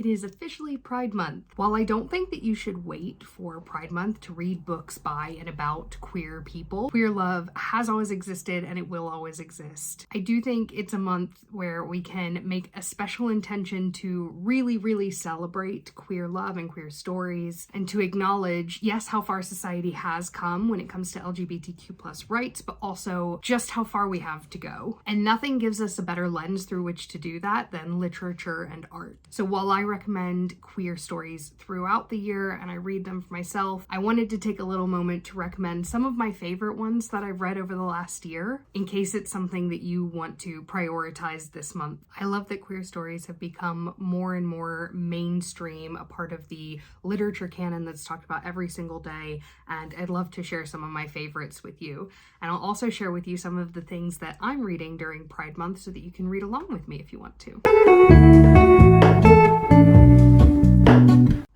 it is officially Pride Month. While I don't think that you should wait for Pride Month to read books by and about queer people, queer love has always existed and it will always exist. I do think it's a month where we can make a special intention to really celebrate queer love and queer stories, and to acknowledge, yes, how far society has come when it comes to LGBTQ+ rights, but also just how far we have to go. And nothing gives us a better lens through which to do that than literature and art. So while I recommend queer stories throughout the year and I read them for myself, I wanted to take a little moment to recommend some of my favorite ones that I've read over the last year, in case it's something that you want to prioritize this month. I love that queer stories have become more and more mainstream, a part of the literature canon that's talked about every single day, and I'd love to share some of my favorites with you. And I'll also share with you some of the things that I'm reading during Pride Month so that you can read along with me if you want to.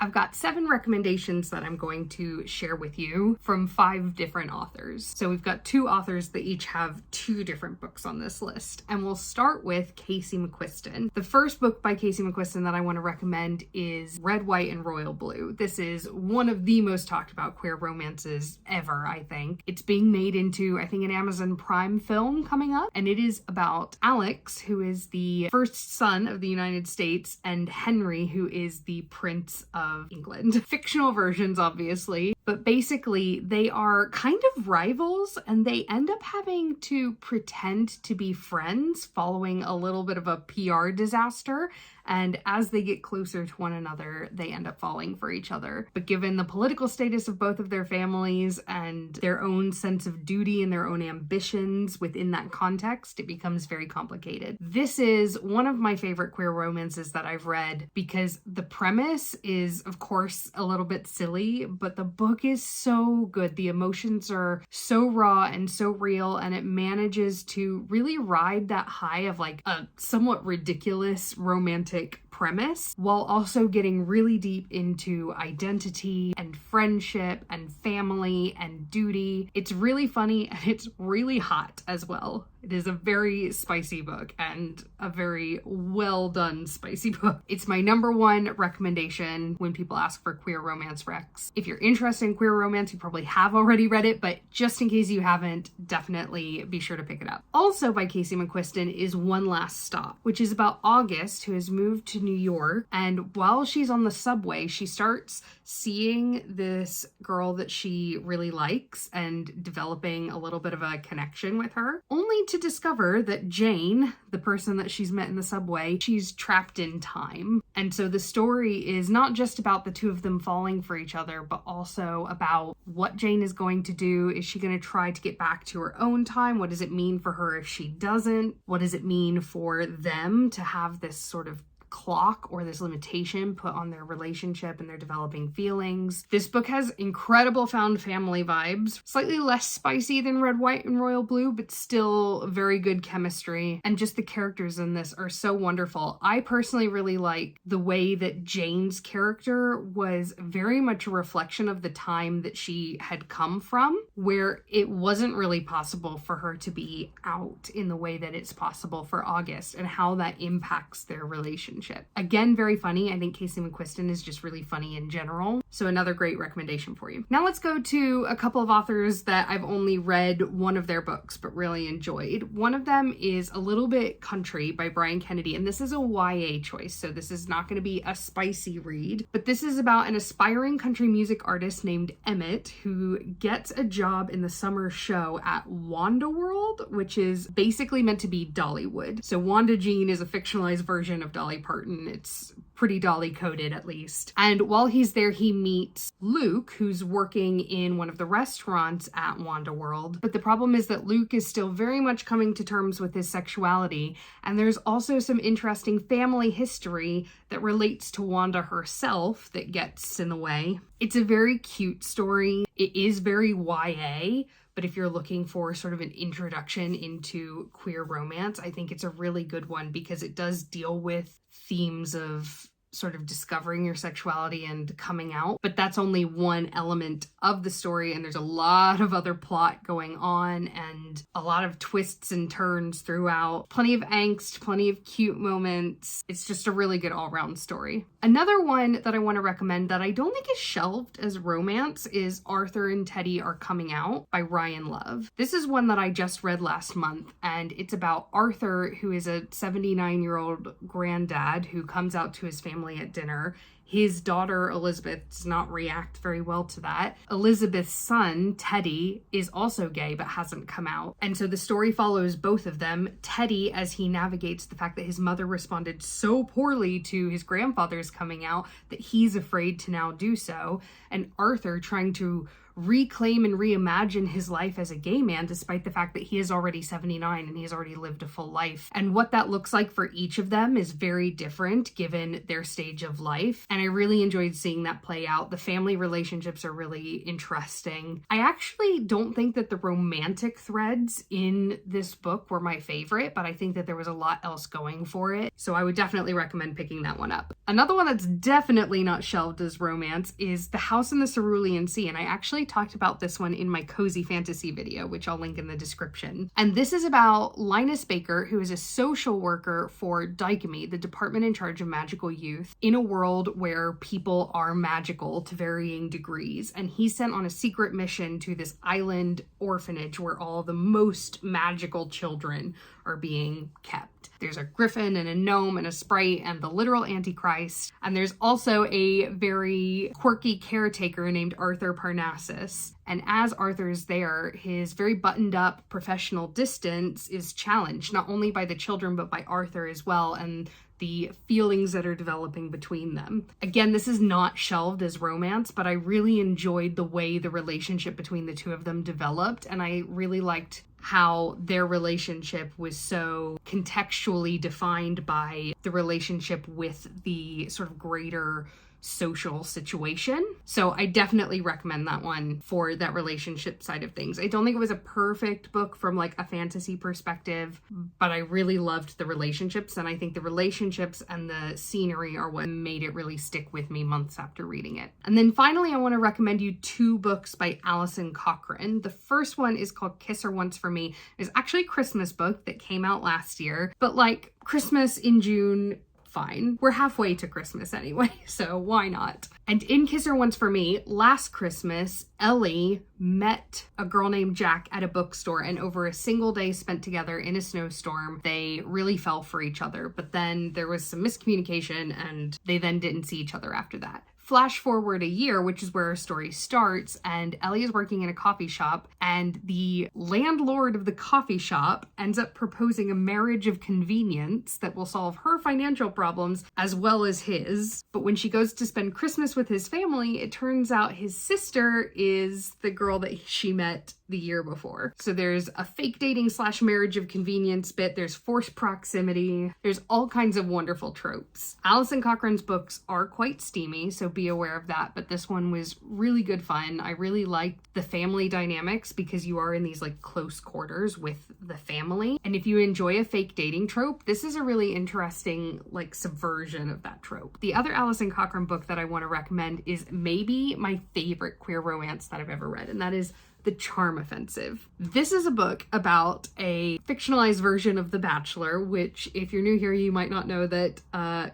I've got 7 recommendations that I'm going to share with you from 5 different authors. So we've got 2 authors that each have 2 different books on this list. And we'll start with Kacen McQuiston. The first book by Kacen McQuiston that I want to recommend is Red, White, and Royal Blue. This is one of the most talked about queer romances ever, I think. It's being made into, I think, an Amazon Prime film coming up. And it is about Alex, who is the first son of the United States, and Henry, who is the Prince of England. Fictional versions, obviously, but basically they are kind of rivals and they end up having to pretend to be friends following a little bit of a PR disaster. And as they get closer to one another, they end up falling for each other. But given the political status of both of their families and their own sense of duty and their own ambitions within that context, it becomes very complicated. This is one of my favorite queer romances that I've read because the premise is, of course, a little bit silly, but the book is so good. The emotions are so raw and so real, and it manages to really ride that high of like a somewhat ridiculous romantic premise while also getting really deep into identity and friendship and family and duty. It's really funny and it's really hot as well. It is a very spicy book and a very well done spicy book. It's my #1 recommendation when people ask for queer romance recs. If you're interested in queer romance, you probably have already read it, but just in case you haven't, definitely be sure to pick it up. Also by Kacen McQuiston is One Last Stop, which is about August, who has moved to New York, and while she's on the subway, she starts seeing this girl that she really likes and developing a little bit of a connection with her, only to discover that Jane, the person that she's met in the subway, she's trapped in time. And so the story is not just about the two of them falling for each other, but also about what Jane is going to do. Is she going to try to get back to her own time? What does it mean for her if she doesn't? What does it mean for them to have this sort of clock or this limitation put on their relationship and their developing feelings? This book has incredible found family vibes, slightly less spicy than Red, White, and Royal Blue, but still very good chemistry. And just the characters in this are so wonderful. I personally really like the way that Jane's character was very much a reflection of the time that she had come from, where it wasn't really possible for her to be out in the way that it's possible for August, and how that impacts their relationship. Again, very funny. I think Kacen McQuiston is just really funny in general. So another great recommendation for you. Now let's go to a couple of authors that I've only read one of their books, but really enjoyed. One of them is A Little Bit Country by Brian Kennedy, and this is a YA choice, so this is not going to be a spicy read, but this is about an aspiring country music artist named Emmett who gets a job in the summer show at Wanda World, which is basically meant to be Dollywood. So Wanda Jean is a fictionalized version of Dolly Parton. It's pretty Dolly coded, at least. And while he's there, he meets Luke, who's working in one of the restaurants at Wanda World. But the problem is that Luke is still very much coming to terms with his sexuality. And there's also some interesting family history that relates to Wanda herself that gets in the way. It's a very cute story. It is very YA, but if you're looking for sort of an introduction into queer romance, I think it's a really good one because it does deal with themes of sort of discovering your sexuality and coming out, but that's only one element of the story, and there's a lot of other plot going on and a lot of twists and turns throughout. Plenty of angst, plenty of cute moments. It's just a really good all-round story. Another one that I want to recommend that I don't think is shelved as romance is Arthur and Teddy Are Coming Out by Ryan Love. This is one that I just read last month, and it's about Arthur, who is a 79-year-old granddad who comes out to his family at dinner. His daughter, Elizabeth, does not react very well to that. Elizabeth's son, Teddy, is also gay but hasn't come out. And so the story follows both of them. Teddy, as he navigates the fact that his mother responded so poorly to his grandfather's coming out that he's afraid to now do so. And Arthur trying to reclaim and reimagine his life as a gay man, despite the fact that he is already 79 and he has already lived a full life. And what that looks like for each of them is very different given their stage of life. And I really enjoyed seeing that play out. The family relationships are really interesting. I actually don't think that the romantic threads in this book were my favorite, but I think that there was a lot else going for it. So I would definitely recommend picking that one up. Another one that's definitely not shelved as romance is The House in the Cerulean Sea. And I actually talked about this one in my cozy fantasy video, which I'll link in the description. And this is about Linus Baker, who is a social worker for Dykemy, the department in charge of magical youth, in a world where people are magical to varying degrees. And he's sent on a secret mission to this island orphanage where all the most magical children are being kept. There's a griffin and a gnome and a sprite and the literal Antichrist. And there's also a very quirky caretaker named Arthur Parnassus. And as Arthur's there, his very buttoned up professional distance is challenged, not only by the children, but by Arthur as well, and the feelings that are developing between them. Again, this is not shelved as romance, but I really enjoyed the way the relationship between the two of them developed, and I really liked how their relationship was so contextually defined by the relationship with the sort of greater social situation. So I definitely recommend that one for that relationship side of things. I don't think it was a perfect book from like a fantasy perspective, but I really loved the relationships, and I think the relationships and the scenery are what made it really stick with me months after reading it. And then finally, I want to recommend you two books by Alison Cochrun. The first one is called Kiss Her Once for Me. It's actually a Christmas book that came out last year, but like Christmas in June, fine. We're halfway to Christmas anyway, so why not? And in Kiss Her Once for Me, last Christmas, Ellie met a girl named Jack at a bookstore, and over a single day spent together in a snowstorm, they really fell for each other. But then there was some miscommunication and they then didn't see each other after that. Flash forward a year, which is where our story starts, and Ellie is working in a coffee shop, and the landlord of the coffee shop ends up proposing a marriage of convenience that will solve her financial problems as well as his. But when she goes to spend Christmas with his family, it turns out his sister is the girl that she met the year before. So there's a fake dating / marriage of convenience bit, there's forced proximity, there's all kinds of wonderful tropes. Alison Cochrun's books are quite steamy, so be aware of that, but this one was really good fun. I really liked the family dynamics because you are in these like close quarters with the family. And if you enjoy a fake dating trope, this is a really interesting like subversion of that trope. The other Alison Cochrun book that I want to recommend is maybe my favorite queer romance that I've ever read, and that is The Charm Offensive. This is a book about a fictionalized version of The Bachelor, which if you're new here, you might not know that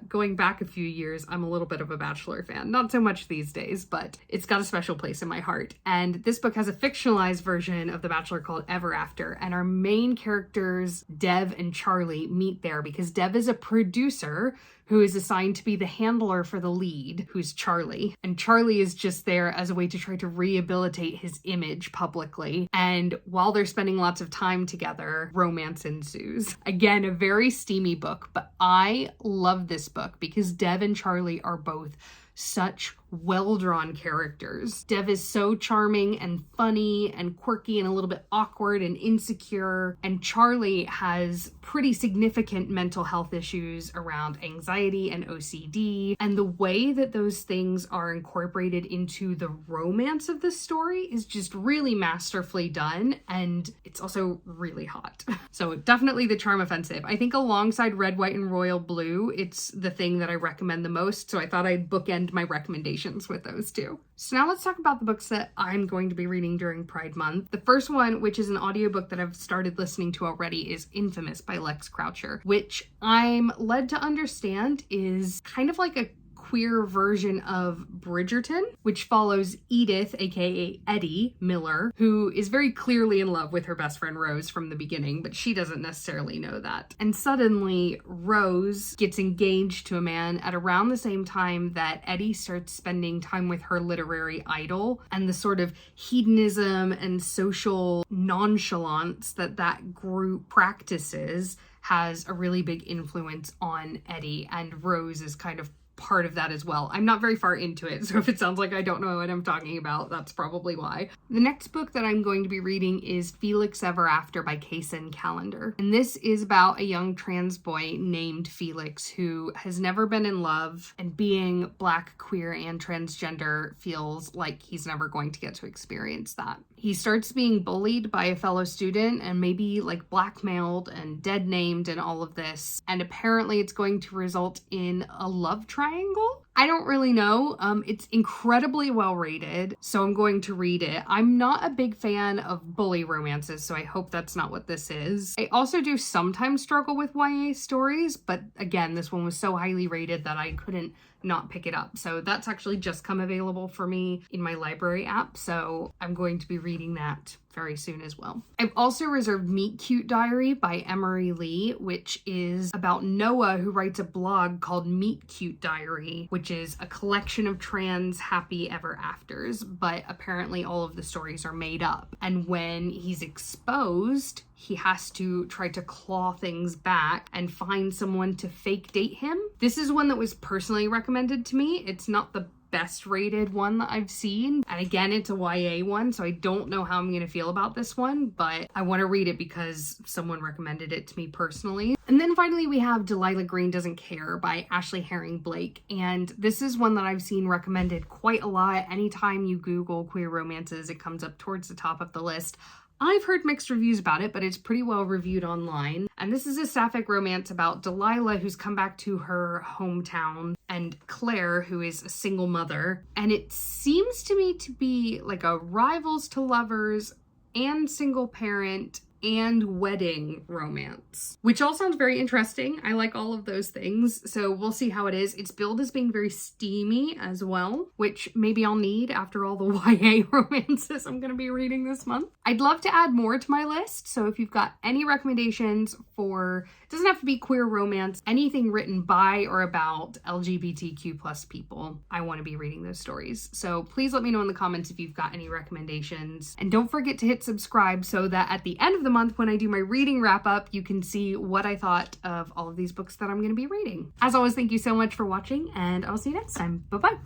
going back a few years, I'm a little bit of a Bachelor fan. Not so much these days, but it's got a special place in my heart. And this book has a fictionalized version of The Bachelor called Ever After. And our main characters, Dev and Charlie, meet there because Dev is a producer who is assigned to be the handler for the lead, who's Charlie. And Charlie is just there as a way to try to rehabilitate his image publicly. And while they're spending lots of time together, romance ensues. Again, a very steamy book, but I love this book because Dev and Charlie are both such well-drawn characters. Dev is so charming and funny and quirky and a little bit awkward and insecure. And Charlie has pretty significant mental health issues around anxiety and OCD. And the way that those things are incorporated into the romance of the story is just really masterfully done. And it's also really hot. So definitely The Charm Offensive. I think alongside Red, White, and Royal Blue, it's the thing that I recommend the most. So I thought I'd bookend my recommendations with those two. So now let's talk about the books that I'm going to be reading during Pride Month. The first one, which is an audiobook that I've started listening to already, is Infamous by Lex Croucher, which I'm led to understand is kind of like a queer version of Bridgerton, which follows Edith, aka Eddie Miller, who is very clearly in love with her best friend Rose from the beginning, but she doesn't necessarily know that. And suddenly, Rose gets engaged to a man at around the same time that Eddie starts spending time with her literary idol, and the sort of hedonism and social nonchalance that group practices has a really big influence on Eddie, and Rose is kind of part of that as well. I'm not very far into it, so if it sounds like I don't know what I'm talking about, that's probably why. The next book that I'm going to be reading is Felix Ever After by Kacen Callender. And this is about a young trans boy named Felix who has never been in love, and being Black, queer, and transgender feels like he's never going to get to experience that. He starts being bullied by a fellow student and maybe like blackmailed and dead named and all of this. And apparently it's going to result in a love triangle. I don't really know. It's incredibly well rated, so I'm going to read it. I'm not a big fan of bully romances, so I hope that's not what this is. I also do sometimes struggle with YA stories, but again, this one was so highly rated that I couldn't not pick it up. So that's actually just come available for me in my library app, so I'm going to be reading that very soon as well. I've also reserved Meet Cute Diary by Emery Lee, which is about Noah, who writes a blog called Meet Cute Diary, which is a collection of trans happy ever afters, but apparently all of the stories are made up. And when he's exposed, he has to try to claw things back and find someone to fake date him. This is one that was personally recommended to me. It's not the best rated one that I've seen. And again, it's a YA one, so I don't know how I'm going to feel about this one, but I want to read it because someone recommended it to me personally. And then finally, we have Delilah Green Doesn't Care by Ashley Herring Blake. And this is one that I've seen recommended quite a lot. Anytime you Google queer romances, it comes up towards the top of the list. I've heard mixed reviews about it, but it's pretty well reviewed online. And this is a sapphic romance about Delilah, who's come back to her hometown, and Claire, who is a single mother. And it seems to me to be like a rivals to lovers and single parent and wedding romance, which all sounds very interesting. I like all of those things, so we'll see how it is. It's billed as being very steamy as well, which maybe I'll need after all the YA romances I'm gonna be reading this month. I'd love to add more to my list, so if you've got any recommendations for, it doesn't have to be queer romance, anything written by or about LGBTQ plus people, I want to be reading those stories. So please let me know in the comments if you've got any recommendations. And don't forget to hit subscribe so that at the end of the month when I do my reading wrap up, you can see what I thought of all of these books that I'm going to be reading. As always, thank you so much for watching, and I'll see you next time. Bye-bye.